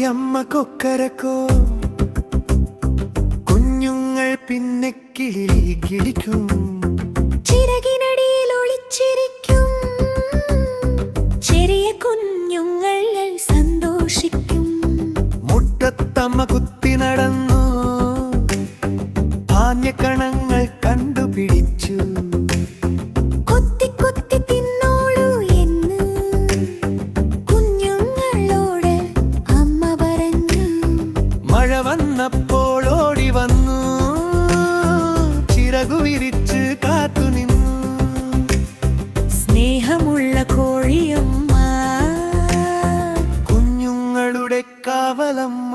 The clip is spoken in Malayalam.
കോഴിയമ്മ കൊക്കരക്കോ, കുഞ്ഞുങ്ങൾ പിന്നെ കിളി കിളിക്കും. ചിറകിനടിയിൽ ഒളിച്ചിരിക്കും ചെറിയ കുഞ്ഞുങ്ങൾ സന്തോഷിക്കും. മുറ്റത്തമ്മ കുത്തി നടന്നു, ധാന്യക്കണങ്ങൾ കണ്ടുപിടിച്ചു. കൊത്തി കൊത്തി തിന്നോളൂ എന്ന് കുഞ്ഞുങ്ങളോട് അമ്മ പറഞ്ഞു. മഴ വന്നപ്പോൾ ഓടി വന്നു, ചിറകു വിരിച്ച് കാത്തുനിന്നു. സ്നേഹമുള്ള കോഴിയമ്മ കുഞ്ഞുങ്ങളുടെ കാവലമ്മ.